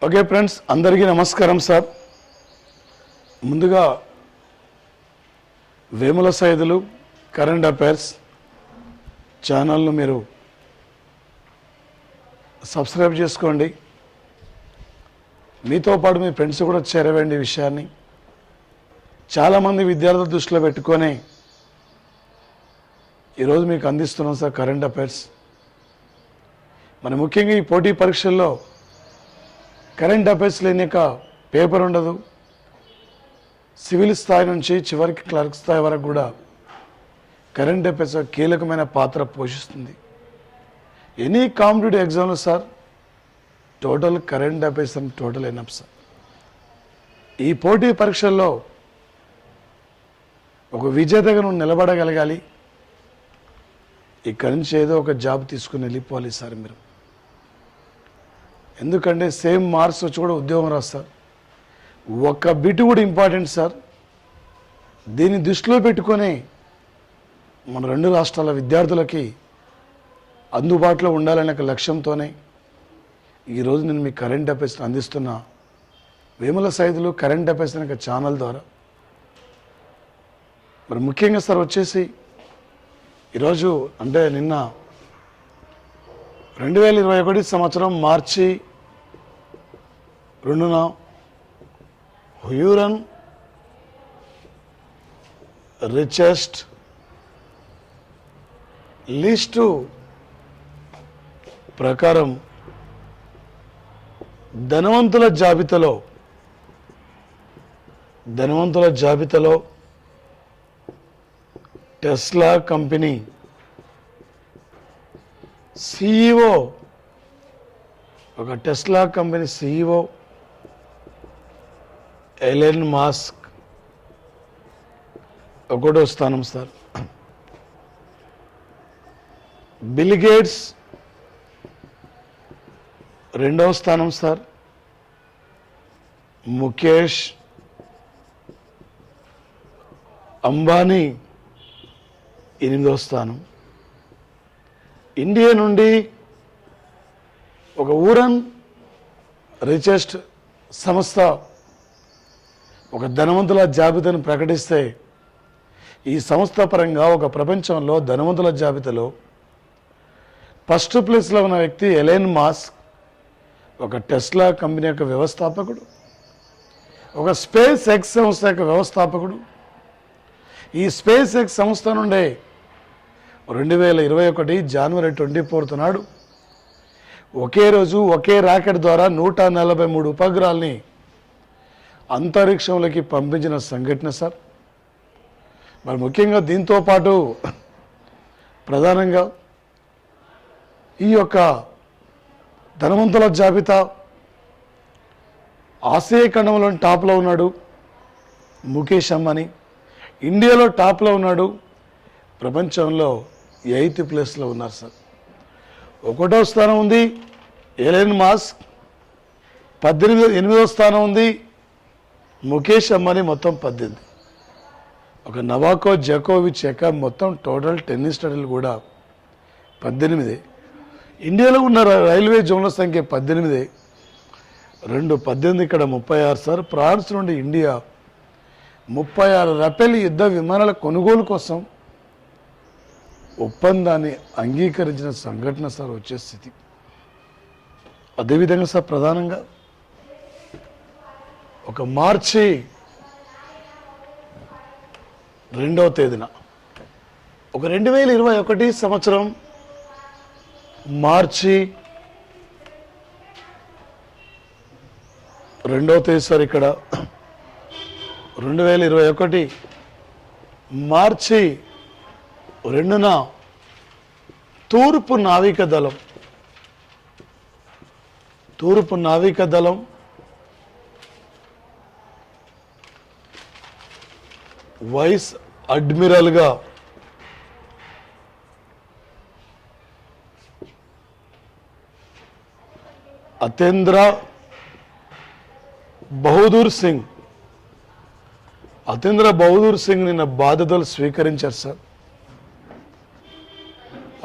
Okay friends, అందరికీ నమస్కారం sir. ముందుగా వేముల సైదులు కరెంట్ అఫైర్స్ ఛానల్ను మీరు సబ్స్క్రైబ్ చేసుకోండి. మీతో పాటు మీ ఫ్రెండ్స్ కూడా చేరవేయండి. ఈ విషయాన్ని చాలామంది విద్యార్థుల దృష్టిలో పెట్టుకొని ఈరోజు మీకు అందిస్తున్నాం సార్ కరెంట్ అఫైర్స్. మరి ముఖ్యంగా ఈ పోటీ పరీక్షల్లో కరెంట్ అఫైర్స్ లేని పేపర్ ఉండదు. సివిల్ స్థాయి నుంచి చివరికి క్లర్క్ స్థాయి వరకు కూడా కరెంట్ అఫైర్స్ కీలకమైన పాత్ర పోషిస్తుంది. ఎనీ కాంపిటేటివ్ ఎగ్జామ్లో సార్ టోటల్ కరెంట్ అఫైర్స్ అని టోటల్ ఎనఫ్ సార్. ఈ పోటీ పరీక్షల్లో ఒక విజేతగా నువ్వు నిలబడగలగాలి. ఇక్కడి నుంచి ఏదో ఒక జాబ్ తీసుకుని వెళ్ళిపోవాలి సార్ మీరు. ఎందుకంటే సేమ్ మార్క్స్ వచ్చి కూడా ఉద్యోగం రాస్తారు. ఒక్క బిట్ కూడా ఇంపార్టెంట్ సార్. దీన్ని దృష్టిలో పెట్టుకొని మన రెండు రాష్ట్రాల విద్యార్థులకి అందుబాటులో ఉండాలనే ఒక లక్ష్యంతోనే ఈరోజు నేను మీ కరెంట్ అఫైర్స్ని అందిస్తున్నా. వేముల సైదులు కరెంట్ అఫైర్స్ అనే ఛానల్ ద్వారా. మరి ముఖ్యంగా సార్ వచ్చేసి ఈరోజు అంటే నిన్న 2021 సంవత్సరం మార్చి 2న హ్యూరన్ రిచెస్ట్ లిస్టు ప్రకారం ధనవంతుల జాబితాలో టెస్లా కంపెనీ CEO, ఒక Tesla company CEO Elon Musk ఒకటో స్థానం సార్. బిల్ గేట్స్ రెండవ స్థానం సార్. ముఖేష్ అంబానీ 8వ స్థానం. ఇండియా నుండి ఒక ఊరన్ రిచెస్ట్ సంస్థ ఒక ధనవంతుల జాబితాను ప్రకటిస్తే ఈ సంస్థ పరంగా ఒక ప్రపంచంలో ధనవంతుల జాబితాలో ఫస్ట్ ప్లేస్లో ఉన్న వ్యక్తి ఎలన్ మాస్క్, ఒక టెస్లా కంపెనీ యొక్క వ్యవస్థాపకుడు, ఒక స్పేస్ ఎక్స్ సంస్థ యొక్క వ్యవస్థాపకుడు. ఈ స్పేస్ ఎక్స్ సంస్థ నుండే 2021 జనవరి 24 నాడు ఒకే రోజు ఒకే రాకెట్ ద్వారా 143 ఉపగ్రహాలని అంతరిక్షంలోకి పంపించిన సంఘటన సార్. మరి ముఖ్యంగా దీంతో పాటు ప్రధానంగా ఈ యొక్క ధనవంతుల జాబితా ఆసియా ఖండంలో టాప్లో ఉన్నాడు ముఖేష్ అంబానీ. ఇండియాలో టాప్లో ఉన్నాడు. ప్రపంచంలో 8th ప్లేస్లో ఉన్నారు సార్. 1వ స్థానం ఉంది ఎలన్ మాస్క్. 8వ స్థానం ఉంది ముఖేష్ అంబానీ, మొత్తం 18. ఒక నవాకో జకోవిచ్ మొత్తం టోటల్ టెన్నిస్ టైటిల్ కూడా 18. ఇండియాలో ఉన్న రైల్వే జోన్ల సంఖ్య 18. 18 ఇక్కడ 36 సార్. ఫ్రాన్స్ నుండి ఇండియా 36 రఫేల్ యుద్ధ విమానాల కొనుగోలు కోసం ఒప్పందాన్ని అంగీకరించిన సంఘటన సార్ వచ్చే స్థితి. అదేవిధంగా సార్ ప్రధానంగా ఒక మార్చి 2వ తేదీన ఒక 2021 సంవత్సరం మార్చి 2వ తేదీ సార్. ఇక్కడ 2021 మార్చి 2న తూర్పు నావిక దళం వైస్ అడ్మిరల్గా అతేంద్ర బహదూర్ సింగ్ నిన్న బాధ్యతలు స్వీకరించారు సార్.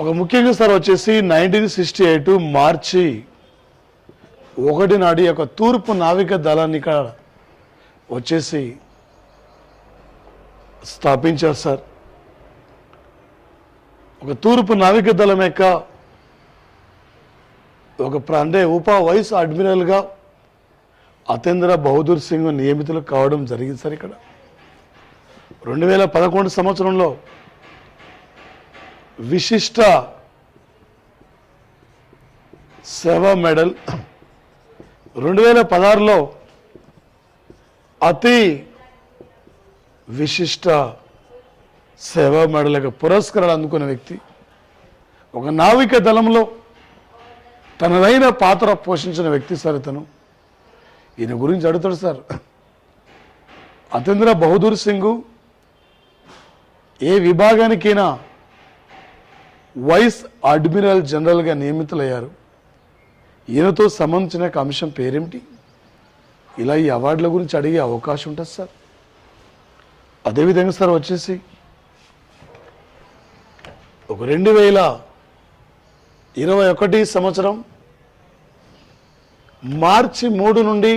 ఒక ముఖ్యంగా సార్ వచ్చేసి 1968 మార్చి ఒకటి నాడు యొక్క తూర్పు నావిక దళాన్ని ఇక్కడ వచ్చేసి స్థాపించారు సార్. ఒక తూర్పు నావిక దళం యొక్క అంటే వైస్ అడ్మిరల్గా అతేంద్ర బహదూర్ సింగ్ నియమితులు కావడం జరిగింది సార్. ఇక్కడ 2011 సంవత్సరంలో విశిష్ట సేవా మెడల్, 2016లో అతి విశిష్ట సేవా మెడల్ యొక్క పురస్కారాలు అందుకున్న వ్యక్తి, ఒక నావిక దళంలో తనదైన పాత్ర పోషించిన వ్యక్తి సార్ ఇతను. ఈయన గురించి అడుగుతాడు సార్, అతేంద్ర బహదూర్ సింగ్ ఏ విభాగానికైనా వైస్ అడ్మిరల్ జనరల్గా నియమితులయ్యారు, ఈయనతో సంబంధించిన అంశం పేరేమిటి, ఇలా ఈ అవార్డుల గురించి అడిగే అవకాశం ఉంటుంది సార్. అదేవిధంగా సార్ వచ్చేసి ఒక 2021 సంవత్సరం మార్చి 3 నుండి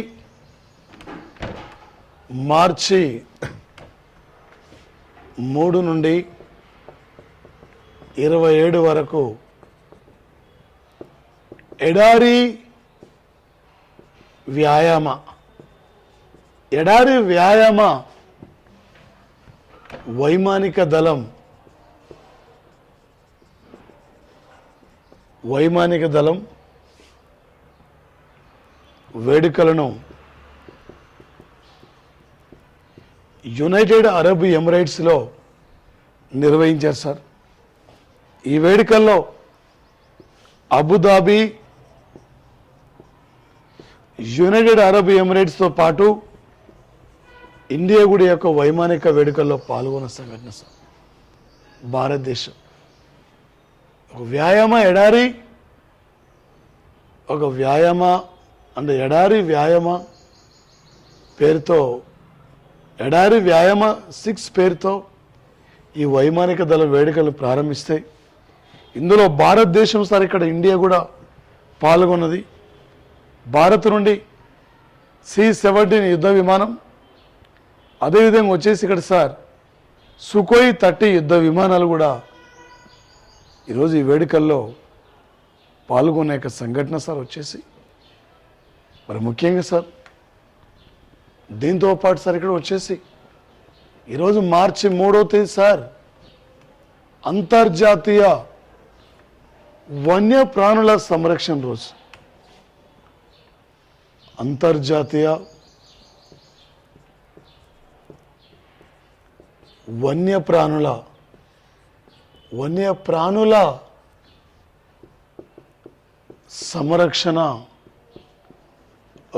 మార్చి 27 వరకు ఎడారి వ్యాయామ వైమానిక దళం వేడుకలను యునైటెడ్ అరబ్ ఎమిరేట్స్లో నిర్వహించారు సార్. ఈ వేడుకల్లో అబుదాబి, యునైటెడ్ అరబ్ ఎమిరేట్స్తో పాటు ఇండియా కూడా యొక్క వైమానిక వేడుకల్లో పాల్గొన్న సంఘటన సార్. భారతదేశం ఒక ఎడారి వ్యాయామ పేరుతో, ఎడారి వ్యాయామ 6 పేరుతో ఈ వైమానిక దళ వేడుకలు ప్రారంభిస్తే ఇందులో భారతదేశం సార్, ఇక్కడ ఇండియా కూడా పాల్గొన్నది. భారత్ నుండి C-17 యుద్ధ విమానం, అదేవిధంగా వచ్చేసి ఇక్కడ సార్ సుఖోయి 30 యుద్ధ విమానాలు కూడా ఈరోజు ఈ వేడుకల్లో పాల్గొనే యొక్క సంఘటన సార్ వచ్చేసి. మరి ముఖ్యంగా సార్ దీంతో పాటు సార్ ఇక్కడ వచ్చేసి ఈరోజు మార్చి 3వ తేదీ సార్ అంతర్జాతీయ వన్యప్రాణుల సంరక్షణ రోజు. అంతర్జాతీయ వన్యప్రాణుల సంరక్షణ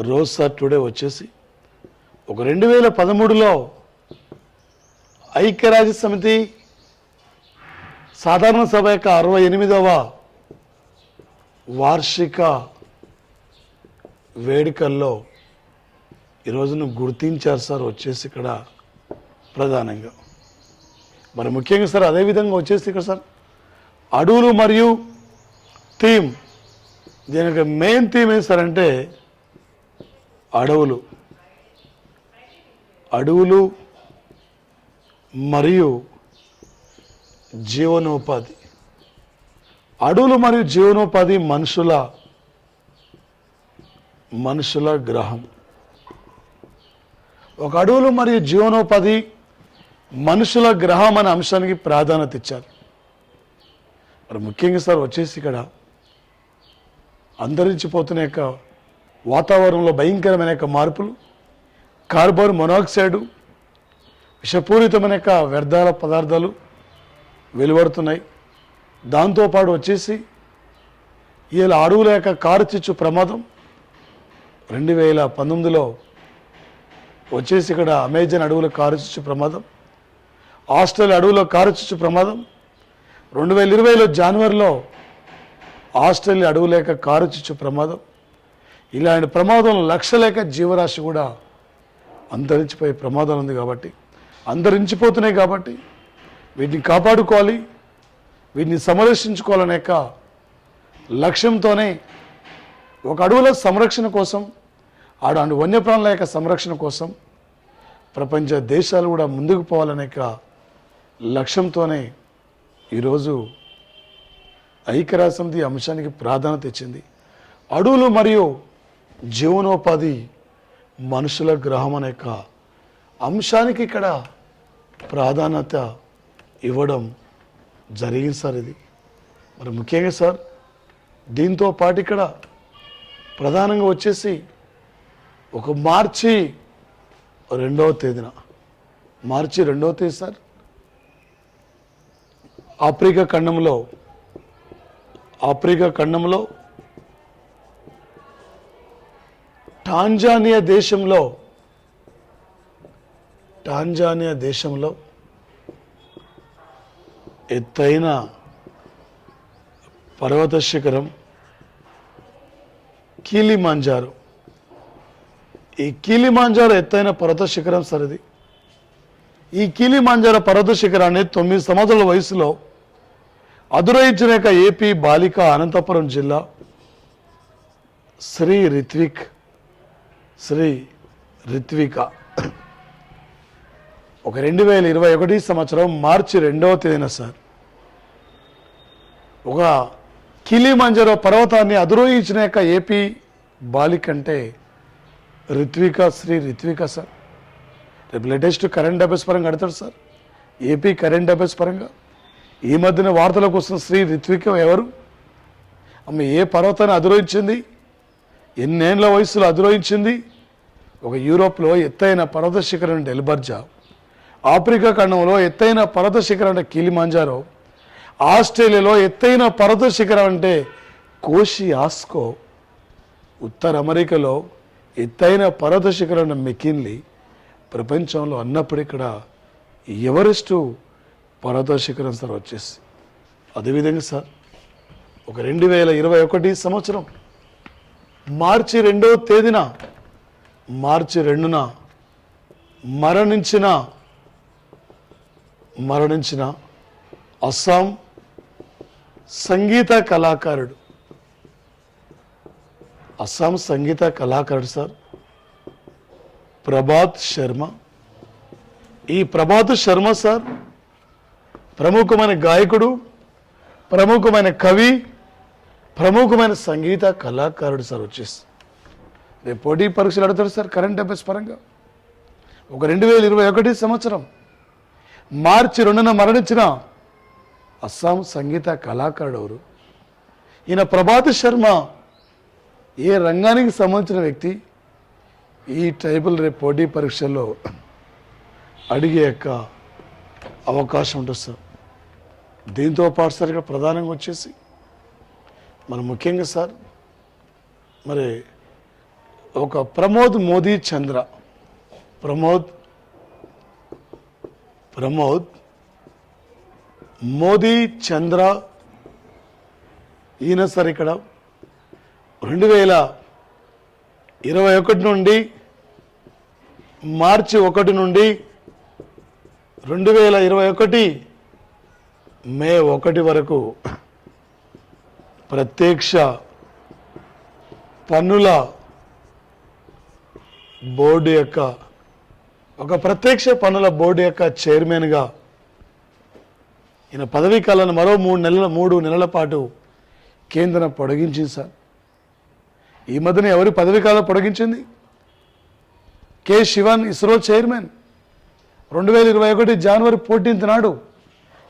రోజు సార్ టుడే వచ్చేసి. ఒక 2013లో ఐక్యరాజ్య సమితి సాధారణ సభ యొక్క 68వ వార్షిక వేడుకల్లో ఈరోజును గుర్తించారు సార్ వచ్చేసి ఇక్కడ ప్రధానంగా. మరి ముఖ్యంగా సార్ అదేవిధంగా వచ్చేసి ఇక్కడ సార్ అడవులు మరియు థీమ్, దీని యొక్క మెయిన్ థీమ్ ఏంటి సార్ అంటే అడవులు మరియు జీవనోపాధి. అడవులు మరియు జీవనోపాధి మనుషుల గ్రహం. ఒక అడవులు మరియు జీవనోపాధి మనుషుల గ్రహం అనే అంశానికి ప్రాధాన్యత ఇచ్చారు. మరి ముఖ్యంగా సార్ వచ్చేసి ఇక్కడ అంతరించిపోతున్న యొక్క వాతావరణంలో భయంకరమైన యొక్క మార్పులు, కార్బన్ మోనాక్సైడ్, విషపూరితమైన యొక్క వ్యర్థాల పదార్థాలు వెలువడుతున్నాయి. దాంతోపాటు వచ్చేసి ఇలా అడవుల యొక్క కారుచిచ్చు ప్రమాదం 2019లో వచ్చేసి ఇక్కడ అమెజాన్ అడవుల కారుచిచ్చు ప్రమాదం, ఆస్ట్రేలియా అడవుల కారుచిచ్చు ప్రమాదం, 2020లో జనవరిలో ఆస్ట్రేలియా అడవుల యొక్క కారుచిచ్చు ప్రమాదం. ఇలాంటి ప్రమాదంలో లక్షల యొక్క జీవరాశి కూడా అంతరించిపోయే ప్రమాదం ఉంది. కాబట్టి అంతరించిపోతున్నాయి కాబట్టి వీటిని కాపాడుకోవాలి, వీటిని సంరక్షించుకోవాలనే యొక్క లక్ష్యంతోనే ఒక అడవుల సంరక్షణ కోసం, వన్యప్రాణుల యొక్క సంరక్షణ కోసం ప్రపంచ దేశాలు కూడా ముందుకు పోవాలనే లక్ష్యంతోనే ఈరోజు ఐక్యరాజ్యసమితి అంశానికి ప్రాధాన్యత ఇచ్చింది. అడవులు మరియు జీవనోపాధి మనుషుల గ్రహం అనే అంశానికి ఇక్కడ ప్రాధాన్యత ఇవ్వడం జరిగింది సార్. ఇది మరి ముఖ్యంగా సార్ దీంతో పాటు ఇక్కడ ప్రధానంగా వచ్చేసి ఒక మార్చి 2వ తేదీన సార్ ఆఫ్రికా ఖండంలో టాంజానియా దేశంలో ఎత్తైన పర్వత శిఖరం కిలిమాంజారో. ఈ కిలిమాంజారో ఎత్తైన పర్వత శిఖరం సార్ ఇది. ఈ కిలిమాంజారో పర్వత శిఖరాన్ని 9 సంవత్సరాల వయసులో అధిరోహించిన ఏపీ బాలిక అనంతపురం జిల్లా శ్రీ రిత్విక ఒక 2021 సంవత్సరం మార్చి 2వ తేదీన సార్ ఒక కిలిమంజరో పర్వతాన్ని అధిరోహించిన ఏపీ బాలిక అంటే శ్రీ రిత్విక సార్. రేపు లేటెస్ట్ కరెంట్ అఫైర్స్ పరంగా అడతాడు సార్. ఏపీ కరెంట్ అఫైర్స్ పరంగా ఈ మధ్యన వార్తలకు వస్తున్న శ్రీ రిత్విక ఎవరు, ఆమె ఏ పర్వతాన్ని అధిరోహించింది, ఎన్నేళ్ల వయసులో అధిరోహించింది? ఒక యూరోప్లో ఎత్తైన పర్వత శిఖరం అంటే ఎల్బర్జా, ఆఫ్రికా ఖండంలో ఎత్తైన పర్వత శిఖరం అంటే కిలిమాంజారో, ఆస్ట్రేలియాలో ఎత్తైన పర్వత శిఖరం అంటే కోషియాస్కో, ఉత్తర అమెరికాలో ఎత్తైన పర్వత శిఖరం అంటే మెకిన్లీ, ప్రపంచంలో అన్నప్పుడు ఇక్కడ ఎవరెస్టు పర్వత శిఖరం సార్ వచ్చేసి. అదేవిధంగా సార్ ఒక 2021 సంవత్సరం మార్చి 2వ తేదీన మార్చి 2న మరణించిన అస్సాం సంగీత కళాకారుడు సార్ ప్రభాత్ శర్మ. ఈ ప్రభాత్ శర్మ సార్ ప్రముఖమైన గాయకుడు, ప్రముఖమైన కవి, ప్రముఖమైన సంగీత కళాకారుడు సార్ వచ్చేసి. రేపు పోటీ పరీక్షలు అడుగుతారు సార్ కరెంట్ అఫైర్స్ పరంగా. ఒక 2021 సంవత్సరం మార్చి 2న మరణించిన అస్సాం సంగీత కళాకారుడు ఎవరు? ఈయన ప్రభాత్ శర్మ ఏ రంగానికి సంబంధించిన వ్యక్తి? ఈ టైపుల్ రేపు పోటీ పరీక్షల్లో అడిగే అవకాశం ఉంటుంది సార్. దీంతో పాటు సార్ ఇక్కడ ప్రధానంగా వచ్చేసి మనం ముఖ్యంగా సార్ మరి ఒక ప్రమోద్ మోదీ చంద్ర ఈయన సార్ ఇక్కడ 2021 నుండి మార్చి 1 నుండి 2021 మే 1 వరకు ప్రత్యక్ష పన్నుల బోర్డు యొక్క చైర్మన్గా ఈయన పదవీ కాలాన్ని మరో 3 నెలల పాటు కేంద్రం పొడిగించింది సార్. ఈ మధ్యన ఎవరి పదవీ కాలం పొడిగించింది? K Sivan, ISRO chairman. 2021 జనవరి 14 నాడు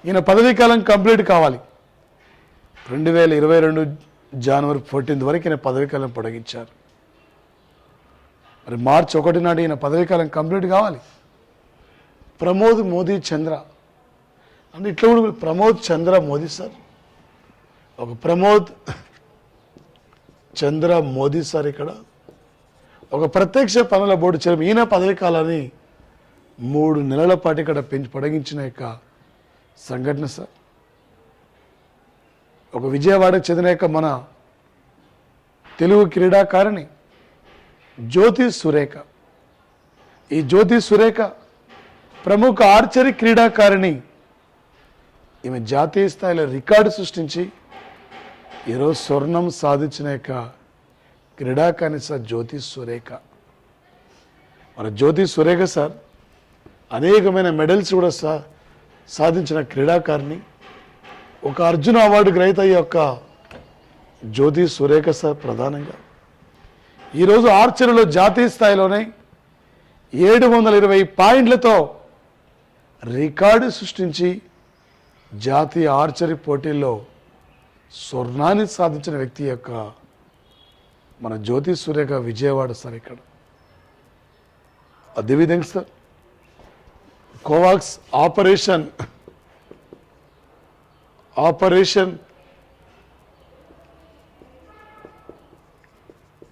ఈయన పదవీ కాలం కంప్లీట్ కావాలి. 2022 జనవరి 14 వరకు ఈయన పదవీ కాలం పొడిగించారు. మరి మార్చి 1 నాడు ఈయన పదవీ కాలం కంప్లీట్ కావాలి. ప్రమోద్ మోదీ చంద్ర అంటే ఇట్లా కూడా ప్రమోద్ చంద్ర మోదీ సార్. ఒక ప్రమోద్ చంద్ర మోదీ సార్ ఇక్కడ ఒక ప్రత్యక్ష పన్నుల బోర్డు చైర్మన్. ఈయన పదవీ కాలాన్ని 3 నెలల పాటు ఇక్కడ పొడిగించిన సంఘటన సార్. ఒక విజయవాడకు చెందిన మన తెలుగు క్రీడాకారిణి జ్యోతి సురేఖ. ఈ జ్యోతి సురేఖ ప్రముఖ ఆర్చరీ క్రీడాకారిణి. ఈమె జాతీయ స్థాయిలో రికార్డు సృష్టించి ఈరోజు స్వర్ణం సాధించిన క్రీడాకారిణి సార్ జ్యోతి సురేఖ. మన జ్యోతి సురేఖ సార్ అనేకమైన మెడల్స్ కూడా సాధించిన క్రీడాకారిణి. ఒక అర్జున అవార్డు గ్రహీత ఈ యొక్క జ్యోతి సురేఖ సార్ ప్రధానంగా ఈరోజు ఆర్చరీలో జాతీయ స్థాయిలోనే 720 పాయింట్లతో రికార్డు సృష్టించి జాతీయ ఆర్చరీ పోటీల్లో స్వర్ణాన్ని సాధించిన వ్యక్తి యొక్క మన జ్యోతి సురేఖ విజయవాడ సార్. ఇక్కడ అదేవిధంగా sir Covax operation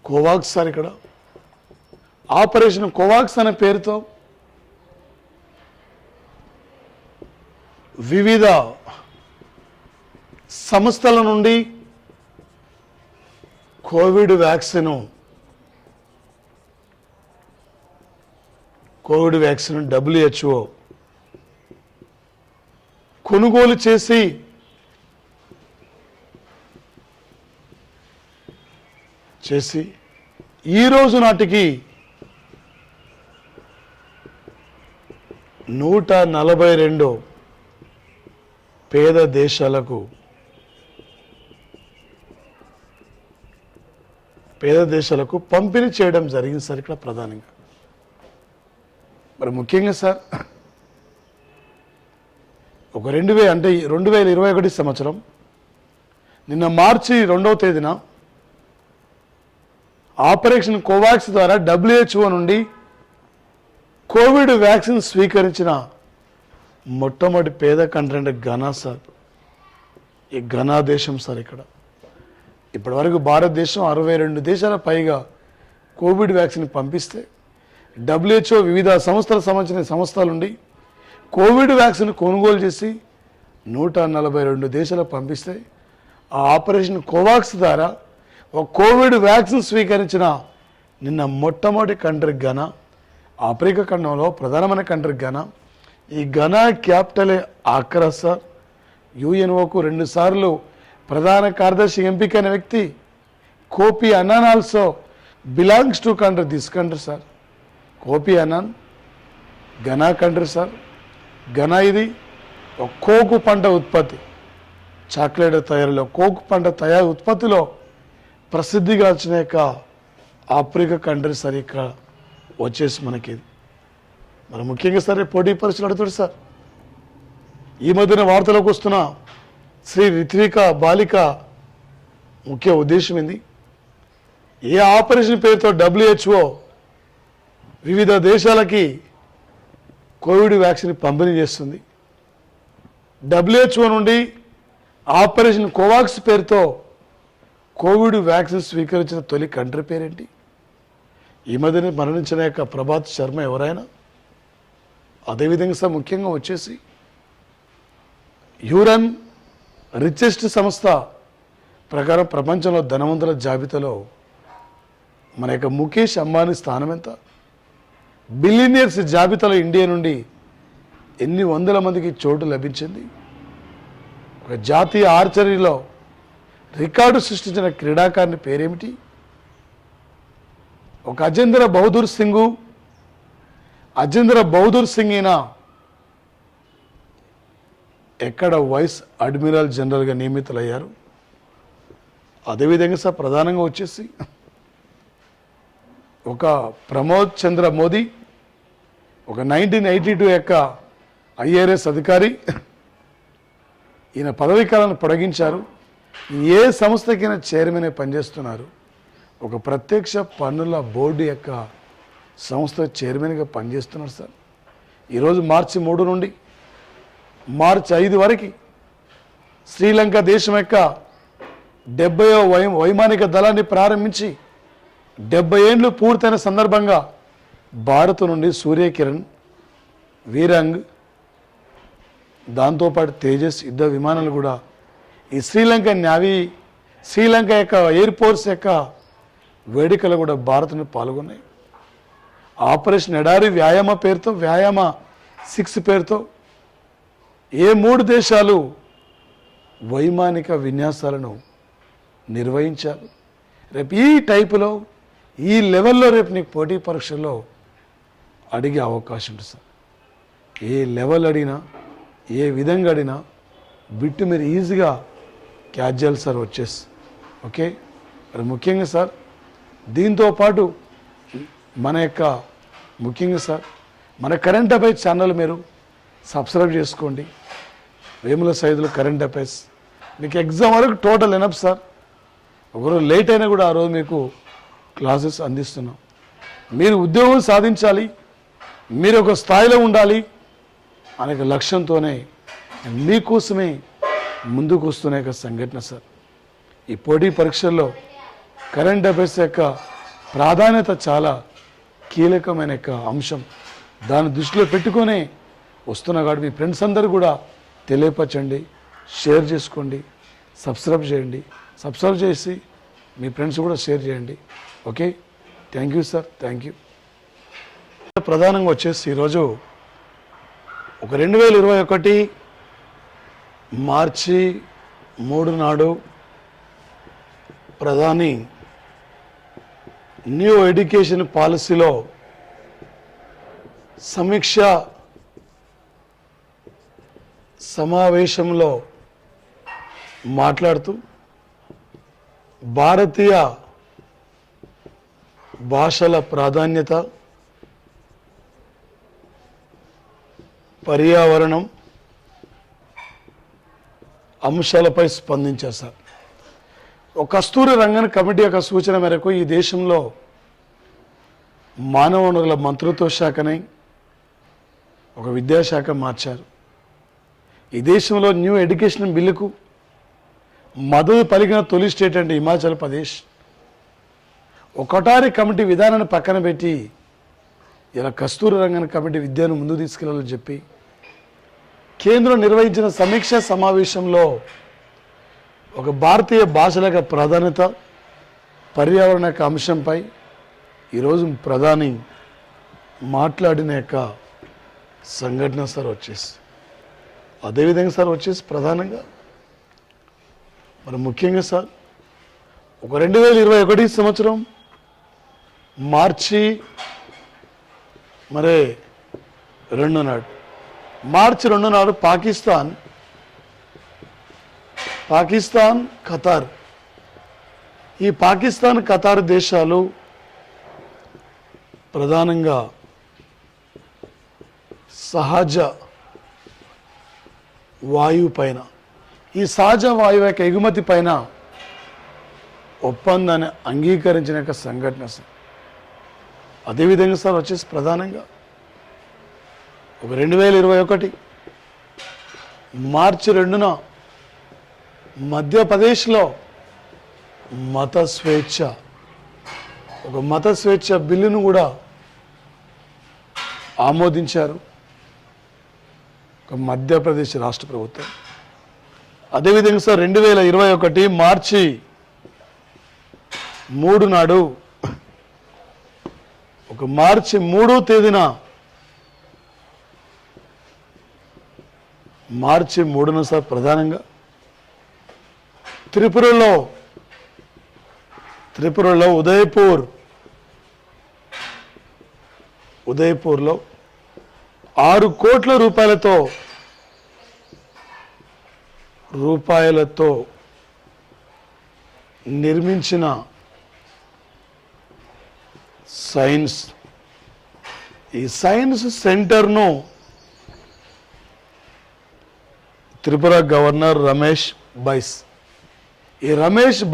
Covax sir. ఇక్కడ ఆపరేషన్ కోవాక్స్ అనే పేరుతో వివిధ సంస్థల నుండి కోవిడ్ వ్యాక్సిన్ WHO కొనుగోలు చేసి ఈ రోజు నాటికి 142 పేద దేశాలకు పంపిణీ చేయడం జరిగింది సార్. ఇక్కడ ప్రధానంగా మరి ముఖ్యంగా సార్ ఒక 2021 సంవత్సరం నిన్న మార్చి 2వ తేదీన ఆపరేషన్ కోవాక్స్ ద్వారా WHO నుండి కోవిడ్ వ్యాక్సిన్ స్వీకరించిన మొట్టమొదటి పేద కంట్రీ అంటే ఘనా సార్. ఈ ఘనా దేశం సార్. ఇక్కడ ఇప్పటివరకు భారతదేశం 62 దేశాల పైగా కోవిడ్ వ్యాక్సిన్ పంపిస్తే WHO వివిధ సంస్థలకు సంబంధించిన సంస్థల నుండి కోవిడ్ వ్యాక్సిన్ కొనుగోలు చేసి 142 దేశాలకు పంపిస్తే ఆ ఆపరేషన్ కోవాక్స్ ద్వారా ఒక కోవిడ్ వ్యాక్సిన్ స్వీకరించిన నిన్న మొట్టమొదటి కంట్రీ ఘనా. ఆఫ్రికా ఖండంలో ప్రధానమైన కంట్రీ ఘనా. ఈ ఘనా క్యాపిటలే అక్రా సార్. UNOకు 2 సార్లు ప్రధాన కార్యదర్శి ఎంపికైన వ్యక్తి Kofi Annan also belongs to this country sir. Kofi Annan Ghana country sir. Ghana ఇది ఒక కోకు పంట ఉత్పత్తి, చాక్లెట్ తయారీలో కోకు పంట ఉత్పత్తిలో ప్రసిద్ధిగాంచిన యొక్క ఆఫ్రికా కంట్రీ సార్. ఇక్కడ వచ్చేసి మనకి మరి ముఖ్యంగా సరే పోటీ పరీక్షలు అడుగుతాడు సార్. ఈ మధ్యన వార్తలోకి వస్తున్న శ్రీ రిత్విక బాలిక ముఖ్య ఉద్దేశం ఏంది? ఏ ఆపరేషన్ పేరుతో WHO వివిధ దేశాలకి కోవిడ్ వ్యాక్సిన్ పంపిణీ చేస్తుంది? WHO నుండి ఆపరేషన్ కోవాక్స్ పేరుతో కోవిడ్ వ్యాక్సిన్ స్వీకరించిన తొలి కంట్రీ పేరేంటి? ఈ మధ్యనే మరణించిన యొక్క ప్రభాత్ శర్మ ఎవరైనా? అదేవిధంగా సార్ ముఖ్యంగా వచ్చేసి యూరన్ రిచెస్ట్ సంస్థ ప్రకారం ప్రపంచంలో ధనవంతుల జాబితాలో మన యొక్క ముఖేష్ అంబానీ స్థానం ఎంత? బిలియనియర్స్ జాబితాలో ఇండియా నుండి ఎన్ని వందల మందికి చోటు లభించింది? ఒక జాతీయ ఆర్చరీలో రికార్డు సృష్టించిన క్రీడాకారుని పేరేమిటి? ఒక అజేంద్ర బహదూర్ సింగ్ అయినా ఎక్కడ వైస్ అడ్మిరల్ జనరల్గా నియమితులయ్యారు? అదేవిధంగా సార్ ప్రధానంగా వచ్చేసి ఒక ప్రమోద్ చంద్ర మోదీ ఒక 1982 యొక్క IRS అధికారి. ఈయన పదవీ కాలాన్ని పొడిగించారు. ఏ సంస్థకైనా చైర్మన్ పనిచేస్తున్నారు. ఒక ప్రత్యక్ష పన్నుల బోర్డు యొక్క సంస్థ చైర్మన్గా పనిచేస్తున్నారు సార్. ఈరోజు మార్చి 3 నుండి మార్చి 5 వరకు శ్రీలంక దేశం యొక్క 70వ వైమానిక దళాన్ని ప్రారంభించి 70 ఏళ్ళు పూర్తయిన సందర్భంగా భారత్ నుండి సూర్యకిరణ్, వీరంగ్, దాంతోపాటు తేజస్ యుద్ధ విమానాలు కూడా ఈ శ్రీలంక యొక్క ఎయిర్ ఫోర్స్ యొక్క వేడుకలు కూడా భారత్లో పాల్గొన్నాయి. ఆపరేషన్ ఎడారి వ్యాయామ 6 పేరుతో ఏ 3 దేశాలు వైమానిక విన్యాసాలను నిర్వహించారు? రేపు ఈ టైపులో ఈ లెవెల్లో రేపు నీకు పోటీ పరీక్షల్లో అడిగే అవకాశం ఉంటుంది సార్. ఏ లెవెల్ అడిగినా ఏ విధంగా అడిగినా బిట్టు మీరు ఈజీగా క్యాచ్ చేయాలి సార్ వచ్చేసి. ఓకే, మరి ముఖ్యంగా సార్ దీంతో పాటు మన యొక్క ముఖ్యంగా సార్ మన కరెంట్ అఫైర్స్ ఛానల్ మీరు సబ్స్క్రైబ్ చేసుకోండి. వేముల సైదులు కరెంట్ అఫైర్స్ మీకు ఎగ్జామ్ వరకు టోటల్ ఎనఫ్ సార్. ఒకరోజు లేట్ అయినా కూడా ఆ రోజు మీకు క్లాసెస్ అందిస్తున్నాం. మీరు ఉద్యోగం సాధించాలి, మీరు ఒక స్థాయిలో ఉండాలి అనే లక్ష్యంతోనే మీకోసమే ముందుకు వస్తున్న యొక్క సంఘటన సార్. ఈ పోటీ పరీక్షల్లో కరెంట్ అఫైర్స్ యొక్క ప్రాధాన్యత చాలా కీలకమైన యొక్క అంశం. దాన్ని దృష్టిలో పెట్టుకొనే వస్తున్నా కాబట్టి మీ ఫ్రెండ్స్ అందరూ కూడా తెలియపరచండి, షేర్ చేసుకోండి, సబ్స్క్రైబ్ చేయండి. సబ్స్క్రైబ్ చేసి మీ ఫ్రెండ్స్ కూడా షేర్ చేయండి. Okay, thank you sir, thank you. ప్రధానంగా వచ్చేసి ఈరోజు ఒక 2021 మార్చి 3 నాడు ప్రధాని న్యూ ఎడ్యుకేషన్ పాలసీలో సమీక్ష సమావేశంలో మాట్లాడుతూ భారతీయ భాషల ప్రాధాన్యత, పర్యావరణం అంశాలపై స్పందించారు సార్. ఒక కస్తూరి రంగన్ కమిటీ యొక్క సూచన మేరకు ఈ దేశంలో మానవ వనరుల మంత్రిత్వ శాఖని ఒక విద్యాశాఖ మార్చారు. ఈ దేశంలో న్యూ ఎడ్యుకేషన్ బిల్లుకు మద్దతు పలికిన తొలి స్టేట్ అంటే హిమాచల్ ప్రదేశ్. ఒక కటారి కమిటీ విధానాన్ని పక్కన పెట్టి ఇలా కస్తూరి రంగన్ కమిటీ విద్యను ముందుకు తీసుకెళ్లాలని చెప్పి కేంద్రం నిర్వహించిన సమీక్షా సమావేశంలో ఒక భారతీయ భాషల యొక్క ప్రాధాన్యత, పర్యావరణ యొక్క అంశంపై ఈరోజు ప్రధాని మాట్లాడిన యొక్క సంఘటన సార్ వచ్చేసి. అదేవిధంగా సార్ వచ్చేసి ప్రధానంగా మరి ముఖ్యంగా సార్ ఒక 2021 సంవత్సరం మార్చి 2 నాడు మార్చి 2 నాడు పాకిస్తాన్ ఖతార్, ఈ పాకిస్తాన్ ఖతార్ దేశాలు ప్రధానంగా సహజ వాయువు పైన, ఈ సహజ వాయువు యొక్క ఎగుమతి పైన ఒప్పందాన్ని అంగీకరించిన యొక్క సంఘటన సార్. అదేవిధంగా సార్ వచ్చేసి ప్రధానంగా ఒక 2021 మార్చి 2న మధ్యప్రదేశ్లో మత స్వేచ్ఛ బిల్లును కూడా ఆమోదించారు ఒక మధ్యప్రదేశ్ రాష్ట్ర ప్రభుత్వం. అదేవిధంగా సార్ 2021 మార్చి 3 నాడు ఒక మార్చి 3వ తేదీన మార్చి 3న సార్ ప్రధానంగా త్రిపురలో ఉదయపూర్లో 6 కోట్ల రూపాయలతో నిర్మించిన ఈ సైన్స్ సెంటర్ను త్రిపుర గవర్నర్ రమేష్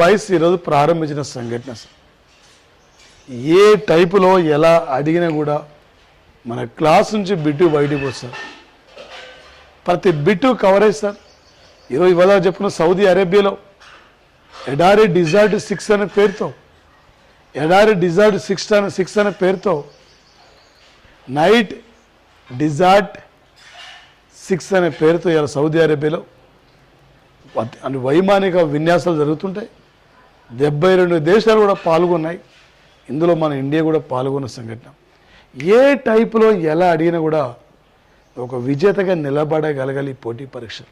బైస్ ఈరోజు ప్రారంభించిన సంఘటన. ఏ టైపులో ఎలా అడిగినా కూడా మన క్లాస్ నుంచి బిట్టు బయటకు వస్తారు, ప్రతి బిట్టు కవరేజ్ సార్. ఈరోజు ఇవాళ చెప్పుకున్న సౌదీ అరేబియాలో ఎడారి డిజార్ట్ 6 అనే పేరుతో నైట్ డిజార్ట్ 6 అనే పేరుతో ఇలా సౌదీ అరేబియాలో వైమానిక విన్యాసాలు జరుగుతుంటాయి. 72 దేశాలు కూడా పాల్గొన్నాయి. ఇందులో మన ఇండియా కూడా పాల్గొన్న సంఘటన. ఏ టైపులో ఎలా అడిగినా కూడా ఒక విజేతగా నిలబడగలగాలి పోటీ పరీక్షలు.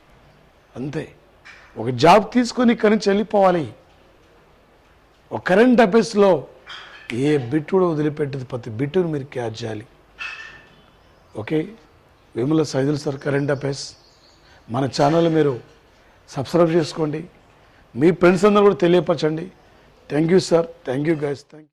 అంతే, ఒక జాబ్ తీసుకొని ఇక్కడి నుంచి వెళ్ళిపోవాలి. ఒక కరెంట్ అఫైర్స్లో ఏ బిట్ కూడా వదిలిపెట్టదు, ప్రతి బిట్టును మీరు క్యాచ్ చేయాలి. Okay, Vemula Saidul sir current affairs మన ఛానల్ మీరు సబ్స్క్రైబ్ చేసుకోండి, మీ ఫ్రెండ్స్ అందరూ కూడా తెలియపరచండి. Thank you sir, thank you guys, thank you.